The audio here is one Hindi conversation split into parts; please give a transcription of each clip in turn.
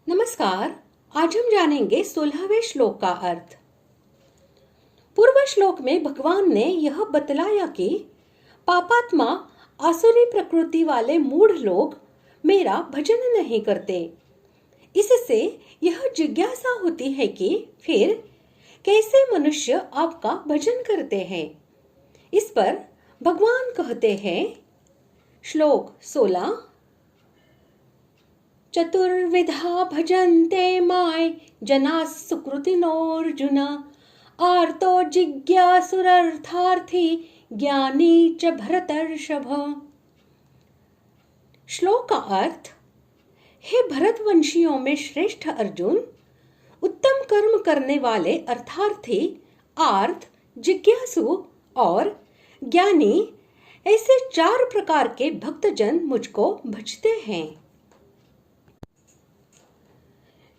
नमस्कार। आज हम जानेंगे 16वें श्लोक का अर्थ। पूर्व श्लोक में भगवान ने यह बतलाया कि पापात्मा आसुरी प्रकृति वाले मूढ़ लोग मेरा भजन नहीं करते। इससे यह जिज्ञासा होती है कि फिर कैसे मनुष्य आपका भजन करते हैं। इस पर भगवान कहते हैं, श्लोक 16, चतुर्विधा भजन्ते माय जनाः सुकृतिनोऽर्जुन आर्तो जिज्ञासुरर्थार्थी ज्ञानी च भरतर्षभ। श्लोक का अर्थ, हे भरतवंशियों में श्रेष्ठ अर्जुन, उत्तम कर्म करने वाले अर्थार्थी, आर्त, जिज्ञासु और ज्ञानी ऐसे 4 प्रकार के भक्तजन मुझको भजते हैं।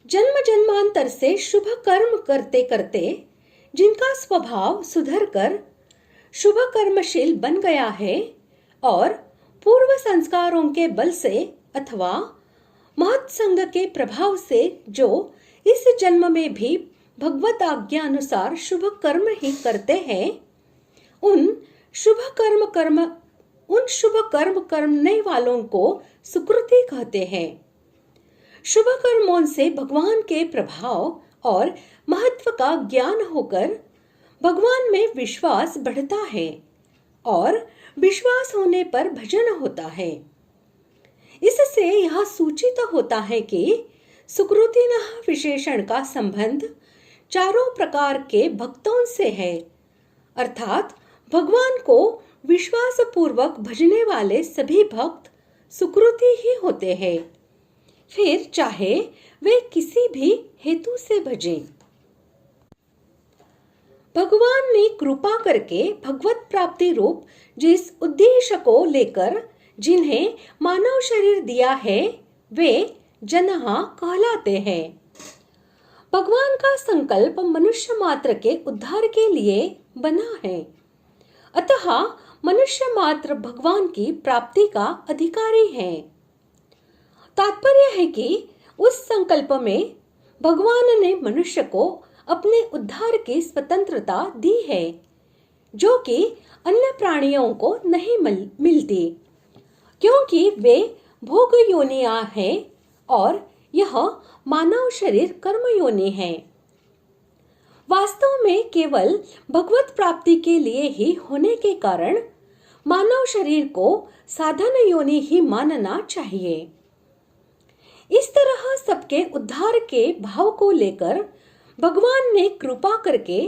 जन्म जन्मांतर से शुभ कर्म करते करते जिनका स्वभाव सुधर कर शुभ कर्मशील बन गया है और पूर्व संस्कारों के बल से अथवा महत्संग के प्रभाव से जो इस जन्म में भी भगवत आज्ञा अनुसार शुभ कर्म ही करते हैं, उन शुभ कर्म करने वालों को सुकृति कहते हैं। शुभ कर्मों से भगवान के प्रभाव और महत्व का ज्ञान होकर भगवान में विश्वास बढ़ता है और विश्वास होने पर भजन होता है। इससे यह सूचित होता है कि सुकृतिनः विशेषण का संबंध 4 प्रकार के भक्तों से है, अर्थात भगवान को विश्वास पूर्वक भजने वाले सभी भक्त सुकृति ही होते हैं, फिर चाहे वे किसी भी हेतु से भजें। भगवान ने कृपा करके भगवत प्राप्ति रूप जिस उद्देश्य को लेकर जिन्हें मानव शरीर दिया है, वे जनः कहलाते हैं। भगवान का संकल्प मनुष्य मात्र के उद्धार के लिए बना है, अतः मनुष्य मात्र भगवान की प्राप्ति का अधिकारी है। तात्पर्य है कि उस संकल्प में भगवान ने मनुष्य को अपने उद्धार की स्वतंत्रता दी है, जो कि अन्य प्राणियों को नहीं मिलती, क्योंकि वे भोग योनियां हैं और यह मानव शरीर कर्म योनि है। वास्तव में केवल भगवत प्राप्ति के लिए ही होने के कारण मानव शरीर को साधन योनि ही मानना चाहिए। इस तरह सबके उद्धार के भाव को लेकर भगवान ने कृपा करके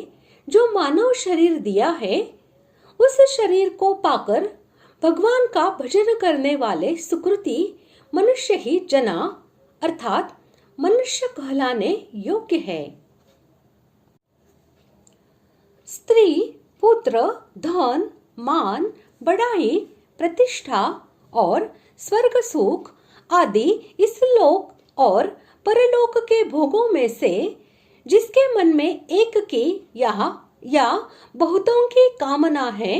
जो मानव शरीर दिया है, उस शरीर को पाकर भगवान का भजन करने वाले सुकृति मनुष्य ही जना अर्थात मनुष्य कहलाने योग्य है। स्त्री, पुत्र, धन, मान, बड़ाई, प्रतिष्ठा और स्वर्ग सुख आदि इस लोक और परलोक के भोगों में से जिसके मन में एक की या बहुतों की कामना है,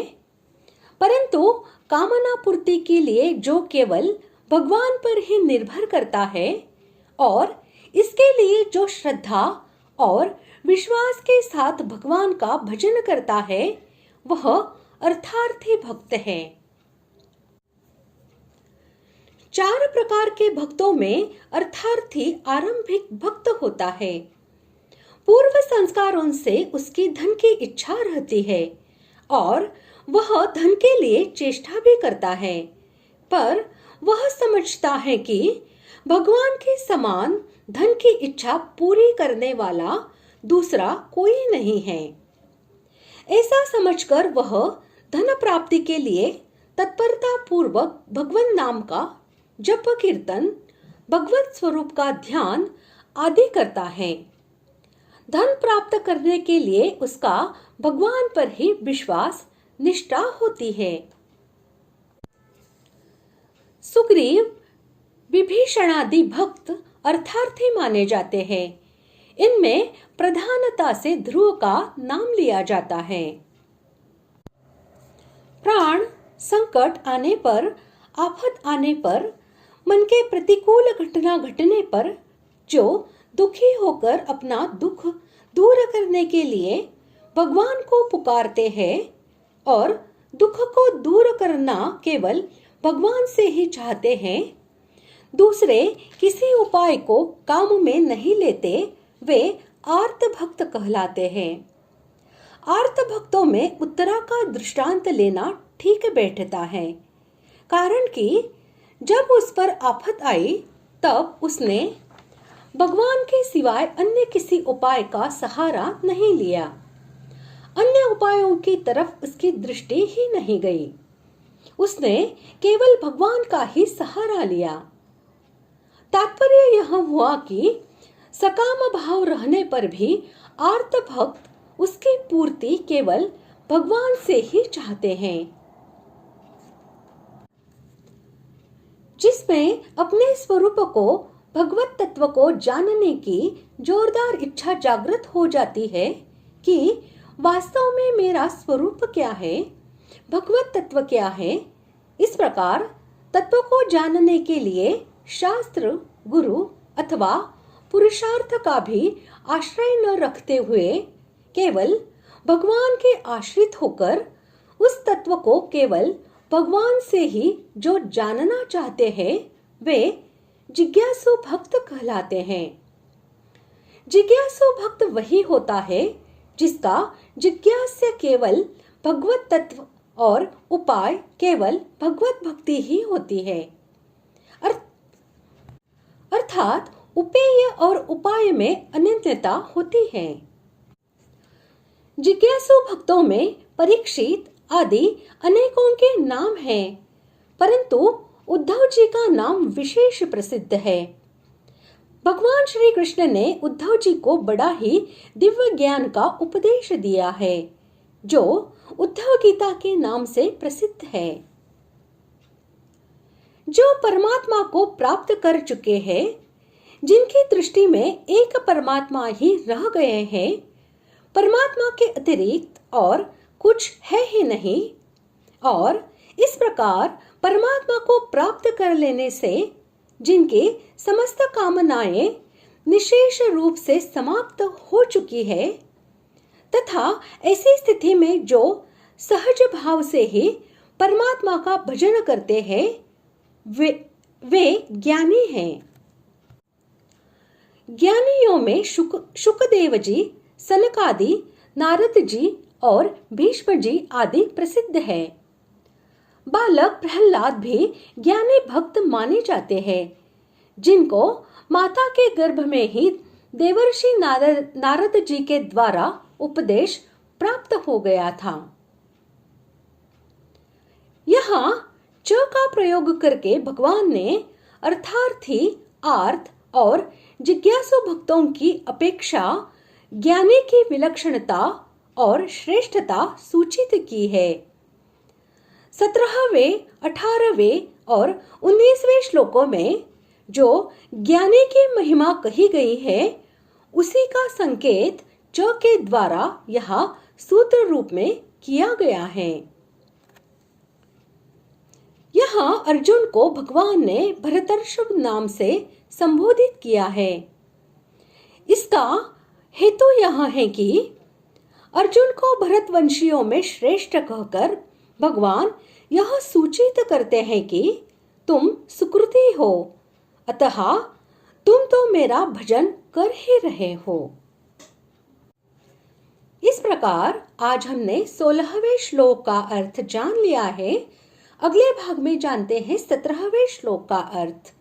परंतु कामना पूर्ति के लिए जो केवल भगवान पर ही निर्भर करता है और इसके लिए जो श्रद्धा और विश्वास के साथ भगवान का भजन करता है, वह अर्थार्थी भक्त है। 4 प्रकार के भक्तों में अर्थार्थी आरंभिक भक्त होता है। पूर्व संस्कारों से उसकी धन की इच्छा रहती है और वह धन के लिए चेष्टा भी करता है, पर वह समझता है कि भगवान के समान धन की इच्छा पूरी करने वाला दूसरा कोई नहीं है। ऐसा समझकर वह धन प्राप्ति के लिए तत्परता पूर्वक भगवान नाम का जप कीर्तन, भगवत स्वरूप का ध्यान आदि करता है। धन प्राप्त करने के लिए उसका भगवान पर ही विश्वास निष्ठा होती है। सुग्रीव, विभीषण आदि भक्त अर्थार्थी माने जाते हैं। इनमें प्रधानता से ध्रुव का नाम लिया जाता है। प्राण संकट आने पर, आफत आने पर, मन के प्रतिकूल घटना घटने पर जो दुखी होकर अपना दुख दूर करने के लिए भगवान को पुकारते हैं और दुख को दूर करना केवल भगवान से ही चाहते हैं, दूसरे किसी उपाय को काम में नहीं लेते, वे आर्त भक्त कहलाते हैं। आर्त भक्तों में उत्तरा का दृष्टांत लेना ठीक बैठता है, कारण कि जब उस पर आफत आई तब उसने भगवान के सिवाय अन्य किसी उपाय का सहारा नहीं लिया। अन्य उपायों की तरफ उसकी दृष्टि ही नहीं गई। उसने केवल भगवान का ही सहारा लिया। तात्पर्य यह हुआ कि सकाम भाव रहने पर भी आर्त भक्त उसकी पूर्ति केवल भगवान से ही चाहते हैं। जिसमें अपने स्वरूप को, भगवत तत्व को जानने की जोरदार इच्छा जागृत हो जाती है कि वास्तव में मेरा स्वरूप क्या है, भगवत तत्व क्या है। इस प्रकार तत्व को जानने के लिए शास्त्र, गुरु अथवा पुरुषार्थ का भी आश्रय न रखते हुए केवल भगवान के आश्रित होकर उस तत्व को केवल भगवान से ही जो जानना चाहते हैं, वे जिज्ञासु भक्त कहलाते हैं। जिज्ञासु भक्त वही होता है जिसका जिज्ञास्य केवल भगवत तत्व और उपाय केवल भगवत भक्ति ही होती है। अर्थात उपेय और उपाय में अनन्यता होती है। जिज्ञासु भक्तों में परीक्षित आदि अनेकों के नाम हैं, परंतु उद्धव जी का नाम विशेष प्रसिद्ध है। भगवान श्री कृष्ण ने उद्धव जी को बड़ा ही दिव्य ज्ञान का उपदेश दिया है, जो उद्धव गीता के नाम से प्रसिद्ध है। जो परमात्मा को प्राप्त कर चुके हैं, जिनकी दृष्टि में एक परमात्मा ही रह गए हैं, परमात्मा के अतिरिक्त और कुछ है ही नहीं, और इस प्रकार परमात्मा को प्राप्त कर लेने से जिनकी समस्त कामनाएं निशेष रूप से समाप्त हो चुकी है, तथा ऐसी स्थिति में जो सहज भाव से ही परमात्मा का भजन करते हैं, वे ज्ञानी हैं। ज्ञानियों में शुकदेव जी, सनकादि, नारद जी और भीष्म जी आदि प्रसिद्ध है। बालक प्रहलाद भी ज्ञानी भक्त माने जाते हैं, जिनको माता के गर्भ में ही देवर्षि नारद जी के द्वारा उपदेश प्राप्त हो गया था। यहाँ च का प्रयोग करके भगवान ने अर्थार्थी, आर्त और जिज्ञासु भक्तों की अपेक्षा ज्ञानी की विलक्षणता और श्रेष्ठता सूचित की है। 17वें, 18वें और 19वें श्लोकों में जो ज्ञानी की महिमा कही गई है, उसी का संकेत च के द्वारा यहाँ सूत्र रूप में किया गया है। यहाँ अर्जुन को भगवान ने भरतर्षभ नाम से संबोधित किया है। इसका हेतु यह है कि अर्जुन को भरतवंशियों में श्रेष्ठ कहकर भगवान यह सूचित करते हैं कि तुम सुकृति हो, अतः तुम तो मेरा भजन कर ही रहे हो। इस प्रकार आज हमने 16वें श्लोक का अर्थ जान लिया है। अगले भाग में जानते हैं 17वें श्लोक का अर्थ।